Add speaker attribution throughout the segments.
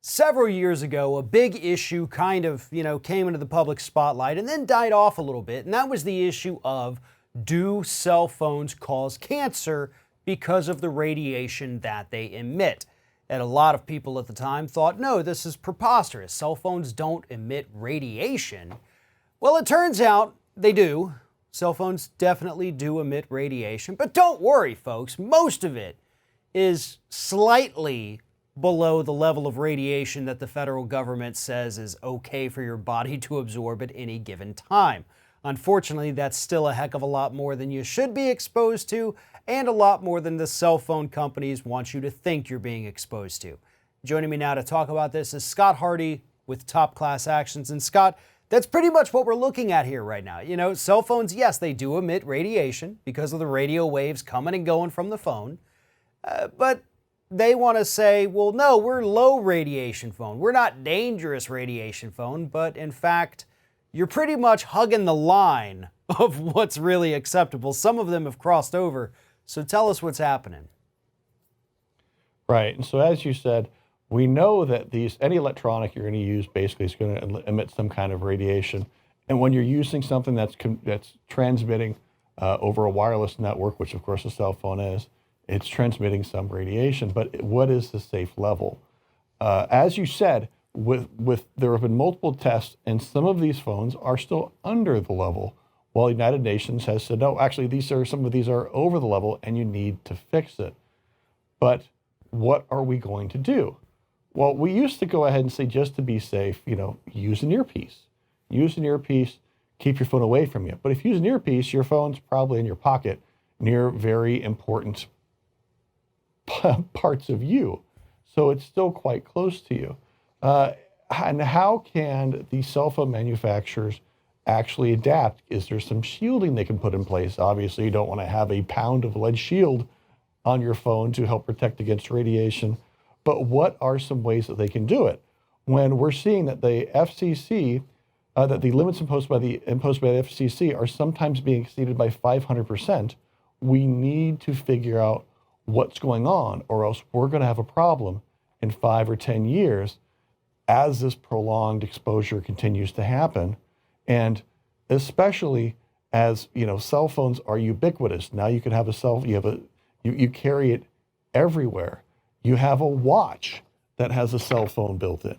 Speaker 1: Several years ago, a big issue kind of, came into the public spotlight and then died off a little bit. And that was the issue of, do cell phones cause cancer because of the radiation that they emit? And a lot of people at the time thought, no, this is preposterous. Cell phones don't emit radiation. Well, it turns out they do. Cell phones definitely do emit radiation. But don't worry, folks. Most of it is slightly below the level of radiation that the federal government says is okay for your body to absorb at any given time. Unfortunately, that's still a heck of a lot more than you should be exposed to, and a lot more than the cell phone companies want you to think you're being exposed to. Joining me now to talk about this is Scott Hardy with Top Class Actions. And Scott, that's pretty much what we're looking at here right now. Cell phones, yes, they do emit radiation because of the radio waves coming and going from the phone. But they want to say, well, no, we're low radiation phone. We're not dangerous radiation phone, but in fact, you're pretty much hugging the line of what's really acceptable. Some of them have crossed over. So tell us what's happening.
Speaker 2: Right. And so as you said, we know that any electronic you're going to use basically is going to emit some kind of radiation. And when you're using something that's transmitting over a wireless network, which of course a cell phone is, it's transmitting some radiation. But what is the safe level? As you said, there have been multiple tests, and some of these phones are still under the level, while the United Nations has said, no, actually, some of these are over the level, and you need to fix it. But what are we going to do? Well, we used to go ahead and say, just to be safe, use an earpiece. Use an earpiece, keep your phone away from you. But if you use an earpiece, your phone's probably in your pocket near very important parts of you. So it's still quite close to you. And how can the cell phone manufacturers actually adapt? Is there some shielding they can put in place? Obviously, you don't want to have a pound of lead shield on your phone to help protect against radiation. But what are some ways that they can do it? When we're seeing that the FCC, that the limits imposed by the FCC are sometimes being exceeded by 500%, we need to figure out what's going on, or else we're going to have a problem in 5 or 10 years as this prolonged exposure continues to happen. And especially as, cell phones are ubiquitous. Now you can have you carry it everywhere. You have a watch that has a cell phone built in.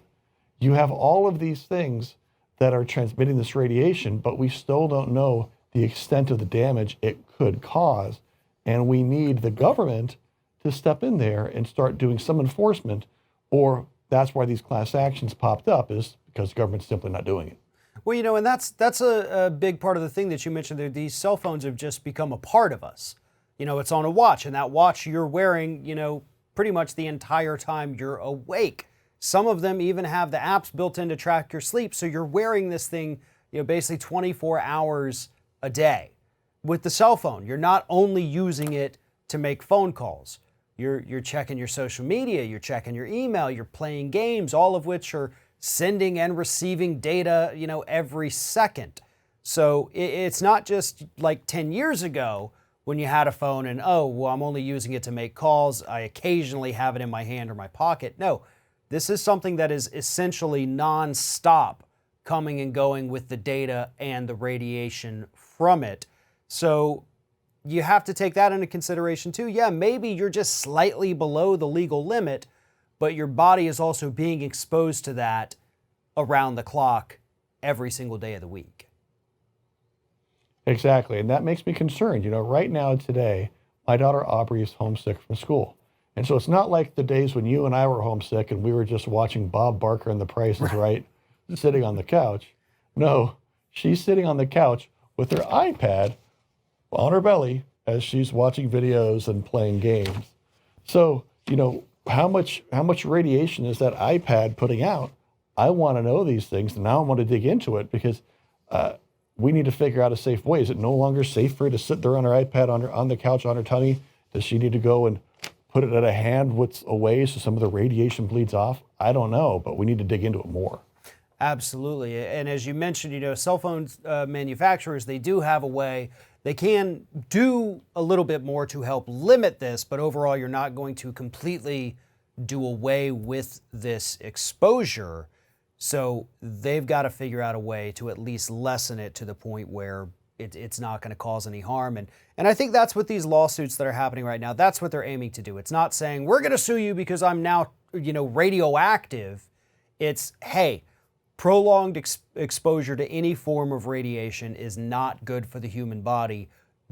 Speaker 2: You have all of these things that are transmitting this radiation, but we still don't know the extent of the damage it could cause. And we need the government to step in there and start doing some enforcement, or that's why these class actions popped up, is because the government's simply not doing it.
Speaker 1: Well, and that's a big part of the thing that you mentioned there. These cell phones have just become a part of us. It's on a watch, and that watch you're wearing, pretty much the entire time you're awake. Some of them even have the apps built in to track your sleep, so you're wearing this thing, basically 24 hours a day. With the cell phone, you're not only using it to make phone calls. You're checking your social media, you're checking your email, you're playing games, all of which are sending and receiving data, every second. So it's not just like 10 years ago when you had a phone and, I'm only using it to make calls. I occasionally have it in my hand or my pocket. No, this is something that is essentially nonstop coming and going with the data and the radiation from it. So you have to take that into consideration too. Yeah, maybe you're just slightly below the legal limit, but your body is also being exposed to that around the clock every single day of the week.
Speaker 2: Exactly, and that makes me concerned. Right now, today, my daughter Aubrey is homesick from school. And so it's not like the days when you and I were homesick and we were just watching Bob Barker and The Price is Right, sitting on the couch. No, she's sitting on the couch with her iPad on her belly as she's watching videos and playing games. So, how much radiation is that iPad putting out? I want to know these things, and now I want to dig into it, because we need to figure out a safe way. Is it no longer safe for her to sit there on her iPad on the couch on her tummy? Does she need to go and put it at a hand width away so some of the radiation bleeds off? I don't know, but we need to dig into it more.
Speaker 1: Absolutely. And as you mentioned, cell phone manufacturers, they do have a way. They can do a little bit more to help limit this, but overall, you're not going to completely do away with this exposure. So they've got to figure out a way to at least lessen it to the point where it's not going to cause any harm. And I think that's what these lawsuits that are happening right now, that's what they're aiming to do. It's not saying we're going to sue you because I'm now, radioactive. It's, hey, prolonged exposure to any form of radiation is not good for the human body.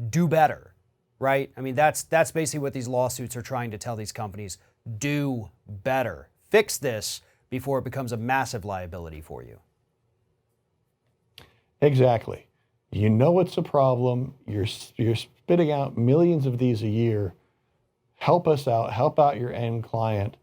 Speaker 1: Do better, right? I mean, that's basically what these lawsuits are trying to tell these companies. Do better. Fix this before it becomes a massive liability for you.
Speaker 2: Exactly. You know it's a problem. You're spitting out millions of these a year. Help us out. Help out your end client,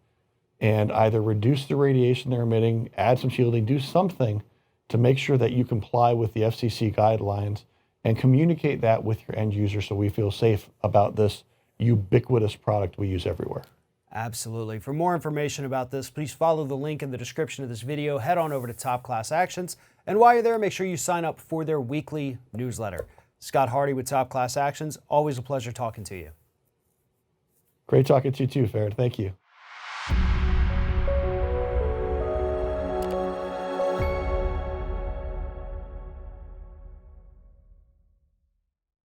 Speaker 2: and either reduce the radiation they're emitting, add some shielding, do something to make sure that you comply with the FCC guidelines, and communicate that with your end user so we feel safe about this ubiquitous product we use everywhere.
Speaker 1: Absolutely. For more information about this, please follow the link in the description of this video. Head on over to Top Class Actions. And while you're there, make sure you sign up for their weekly newsletter. Scott Hardy with Top Class Actions. Always a pleasure talking to you.
Speaker 2: Great talking to you too, Farrad. Thank you.